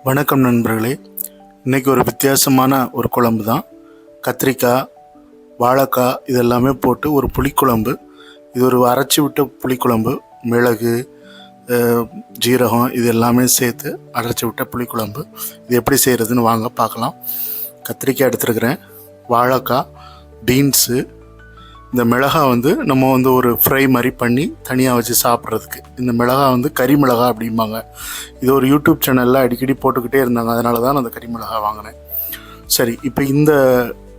வணக்கம் நண்பர்களே. இன்றைக்கி ஒரு வித்தியாசமான ஒரு குழம்பு தான். கத்திரிக்காய், வாழைக்காய் இதெல்லாமே போட்டு ஒரு புளிக்குழம்பு. இது ஒரு அரைச்சி விட்ட புளிக்குழம்பு. மிளகு, ஜீரகம் இது எல்லாமே சேர்த்து அரைச்சி விட்ட புளிக்குழம்பு. இது எப்படி செய்கிறதுன்னு வாங்க பார்க்கலாம். கத்திரிக்காய் எடுத்துருக்கிறேன், வாழைக்காய், பீன்ஸு, இந்த மிளகாய் நம்ம ஒரு ஃப்ரை மாதிரி பண்ணி தனியாக வச்சு சாப்பிட்றதுக்கு. இந்த மிளகாய் கறி மிளகாய் அப்படிம்பாங்க. இது ஒரு யூடியூப் சேனலில் அடிக்கடி போட்டுக்கிட்டே இருந்தாங்க, அதனால தான் அந்த கறி மிளகாய் வாங்கினேன். சரி, இப்போ இந்த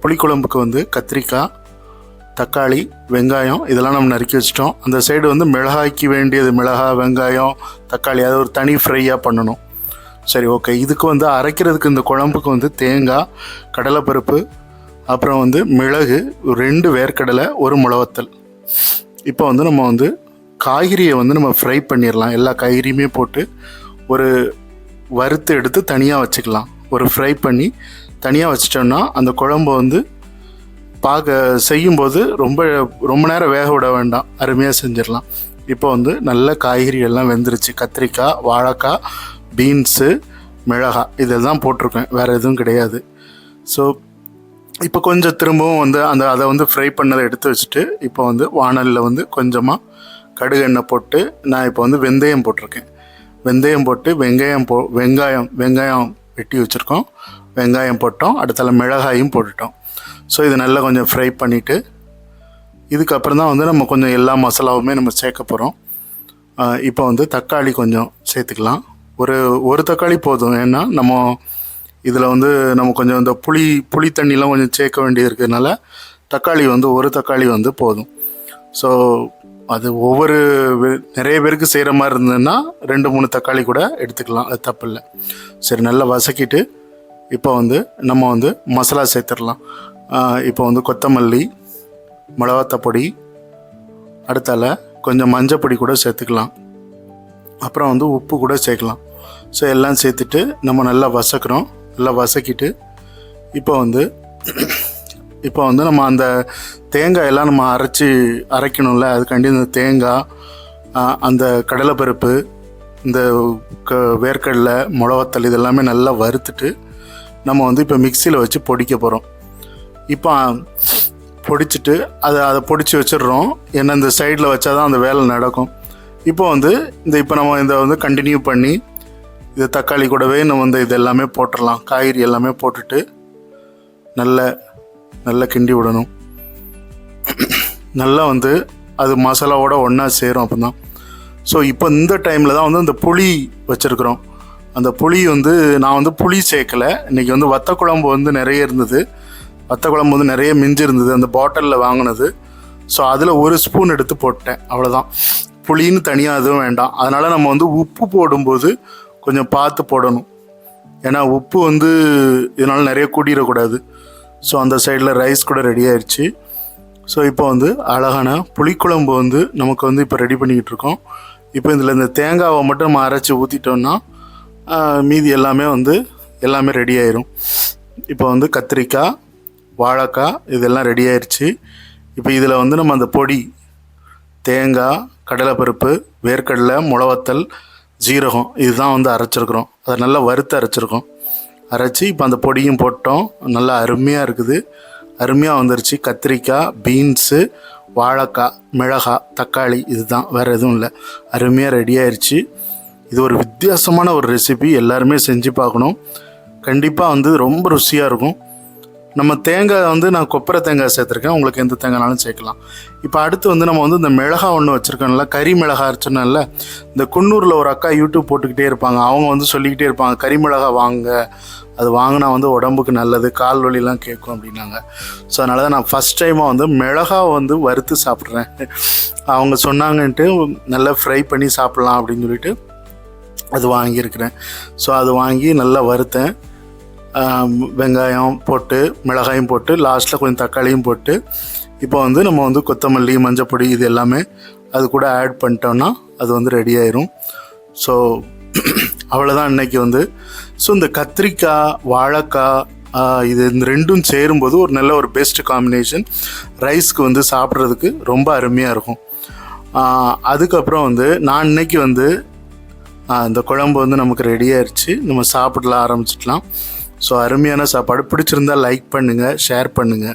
புளிக்குழம்புக்கு கத்திரிக்காய், தக்காளி, வெங்காயம் இதெல்லாம் நம்ம நறுக்கி வச்சிட்டோம். அந்த சைடு மிளகாய்க்கு வேண்டியது மிளகாய், வெங்காயம், தக்காளி அதை ஒரு தனி ஃப்ரையாக பண்ணணும். சரி, ஓகே. இதுக்கு அரைக்கிறதுக்கு இந்த குழம்புக்கு தேங்காய், கடலைப்பருப்பு, அப்புறம் மிளகு, 2 வேர்க்கடலை, 1 மிளவத்தல். இப்போ நம்ம காய்கறியை நம்ம ஃப்ரை பண்ணிடலாம். எல்லா காய்கறியுமே போட்டு ஒரு வறுத்து எடுத்து தனியாக வச்சுக்கலாம். ஒரு ஃப்ரை பண்ணி தனியாக வச்சிட்டோம்னா அந்த குழம்பு செய்யும்போது ரொம்ப நேரம் வேக விட வேண்டாம், அருமையாக செஞ்சிடலாம். இப்போ நல்ல காய்கறி எல்லாம் வெந்துருச்சு. கத்திரிக்காய், வாழைக்காய், பீன்ஸு, மிளகாய் இதெல்லாம் போட்டிருக்கேன், வேறு எதுவும் கிடையாது. ஸோ இப்போ கொஞ்சம் திரும்பவும் அதை ஃப்ரை பண்ணதை எடுத்து வச்சுட்டு இப்போ வாணலில் கொஞ்சமாக கடுகு எண்ணெய் போட்டு நான் இப்போ வெந்தயம் போட்டிருக்கேன். வெந்தயம் போட்டு வெங்காயம் வெட்டி வச்சுருக்கோம். வெங்காயம் போட்டோம், அடுத்தால மிளகாயும் போட்டுட்டோம். ஸோ இது நல்லா கொஞ்சம் ஃப்ரை பண்ணிவிட்டு இதுக்கப்புறம் தான் நம்ம கொஞ்சம் எல்லா மசாலாவுமே நம்ம சேர்க்க போகிறோம். இப்போ தக்காளி கொஞ்சம் சேர்த்துக்கலாம். ஒரு தக்காளி போதும். ஏன்னா நம்ம இதில் நம்ம கொஞ்சம் இந்த புளி தண்ணிலாம் கொஞ்சம் சேர்க்க வேண்டியது இருக்கிறதுனால தக்காளி ஒரு தக்காளி போதும். ஸோ அது நிறைய பேருக்கு செய்கிற மாதிரி இருந்ததுன்னா 2-3 தக்காளி கூட எடுத்துக்கலாம், அது தப்பு இல்லை. சரி, நல்லா வதக்கிட்டு இப்போ நம்ம மசாலா சேர்த்துடலாம். இப்போ கொத்தமல்லி, மிளகாத்தப்பொடி, அடுத்தால கொஞ்சம் மஞ்சப்பொடி கூட சேர்த்துக்கலாம். அப்புறம் உப்பு கூட சேர்க்கலாம். ஸோ எல்லாம் சேர்த்துட்டு நம்ம நல்லா வதக்குறோம். நல்லா வதக்கிட்டு இப்போ நம்ம அந்த தேங்காயெல்லாம் நம்ம அரைக்கணும்ல, அதுக்காண்டி இந்த தேங்காய், அந்த கடலைப்பருப்பு, இந்த வேர்க்கடலை, மிளகாத்தல் இதெல்லாமே நல்லா வறுத்துட்டு நம்ம இப்போ மிக்சியில் வச்சு பொடிக்க போகிறோம். இப்போ பொடிச்சிட்டு அதை பொடிச்சு வச்சிடுறோம். ஏன்னா இந்த சைடில் வச்சா தான் அந்த வேலை நடக்கும். இப்போ இப்போ நம்ம இதை கண்டினியூ பண்ணி இது தக்காளி கூடவே நம்ம இது எல்லாமே போட்டுடலாம். காய்கறி எல்லாமே போட்டுட்டு நல்லா கிண்டி விடணும். நல்லா அது மசாலாவோட ஒன்றா சேரும் அப்போ தான். ஸோ இப்போ இந்த டைமில் தான் இந்த புளி வச்சுருக்குறோம். அந்த புளி நான் புளி சேர்க்கலை. இன்றைக்கி வத்த குழம்பு நிறைய இருந்தது. வத்த குழம்பு நிறைய மிஞ்சி இருந்தது, அந்த பாட்டிலில் வாங்கினது. ஸோ அதில் 1 ஸ்பூன் எடுத்து போட்டேன், அவ்வளோதான். புளின்னு தனியாக எதுவும் வேண்டாம். அதனால் நம்ம உப்பு போடும்போது கொஞ்சம் பார்த்து போடணும். ஏன்னா உப்பு இதனால் நிறைய கூட்டிடக்கூடாது. ஸோ அந்த சைடில் ரைஸ் கூட ரெடி ஆயிடுச்சு. ஸோ இப்போ அழகான புளிக்குழம்பு நமக்கு இப்போ ரெடி பண்ணிக்கிட்டு இருக்கோம். இப்போ இதில் இந்த தேங்காவை மட்டும் நம்ம அரைச்சி ஊற்றிட்டோம்னா மீதி எல்லாமே ரெடி ஆயிரும். இப்போ கத்திரிக்காய், வாழைக்காய் இதெல்லாம் ரெடி ஆயிடுச்சு. இப்போ இதில் நம்ம அந்த பொடி தேங்காய், கடலைப்பருப்பு, வேர்க்கடலை, மிளவத்தல், ஜீரகம் இதுதான் அரைச்சிருக்கிறோம். அதை நல்லா வறுத்து அரைச்சி இப்போ அந்த பொடியும் போட்டோம். நல்லா அருமையாக இருக்குது, அருமையாக வந்துருச்சு. கத்திரிக்காய், பீன்ஸு, வாழைக்காய், மிளகாய், தக்காளி இதுதான், வேறு எதுவும் இல்லை. அருமையாக ரெடி ஆயிடுச்சு. இது ஒரு வித்தியாசமான ஒரு ரெசிபி, எல்லாருமே செஞ்சு பார்க்கணும். கண்டிப்பாக ரொம்ப ருசியாக இருக்கும். நம்ம தேங்காய் நான் கொப்பரை தேங்காய் சேர்த்துருக்கேன், உங்களுக்கு எந்த தேங்காய்னாலும் சேர்க்கலாம். இப்போ அடுத்து நம்ம இந்த மிளகாய் ஒன்று வச்சுருக்கோம்ல, கறி மிளகாய் அரைச்சோன்னல. இந்த குன்னூரில் ஒரு அக்கா யூடியூப் போட்டுக்கிட்டே இருப்பாங்க. அவங்க சொல்லிக்கிட்டே இருப்பாங்க, கறி மிளகாய் வாங்க, அது வாங்கினா உடம்புக்கு நல்லது, கால் வலிலாம் கேட்கும் அப்படின்னாங்க. ஸோ அதனால தான் நான் ஃபஸ்ட் டைமாக மிளகாய் வறுத்து சாப்பிட்றேன். அவங்க சொன்னாங்கன்ட்டு நல்லா ஃப்ரை பண்ணி சாப்பிட்லாம் அப்படின்னு சொல்லிட்டு அது வாங்கியிருக்கிறேன். ஸோ அது வாங்கி நல்லா வறுத்தேன். வெங்காயம் போட்டு, மிளகாயும் போட்டு, லாஸ்ட்டில் கொஞ்சம் தக்காளியும் போட்டு இப்போ நம்ம கொத்தமல்லி, மஞ்சப்பொடி இது எல்லாமே அது கூட ஆட் பண்ணிட்டோம்னா அது ரெடி ஆயிரும். ஸோ அவ்வளோதான் இன்றைக்கி ஸோ இந்த கத்திரிக்காய், வாழைக்காய் இது இந்த ரெண்டும் சேரும்போது ஒரு நல்ல ஒரு பெஸ்ட் காம்பினேஷன். ரைஸ்க்கு சாப்பிட்றதுக்கு ரொம்ப அருமையாக இருக்கும். அதுக்கப்புறம் நான் இன்றைக்கி இந்த குழம்பு வந்து நமக்கு ரெடி ஆயிடுச்சு. நம்ம சாப்பிடலாம் ஆரம்பிச்சிடலாம். ஸோ அருமையான சாப்பாடு. பிடிச்சிருந்தா லைக் பண்ணுங்கள், ஷேர் பண்ணுங்கள்.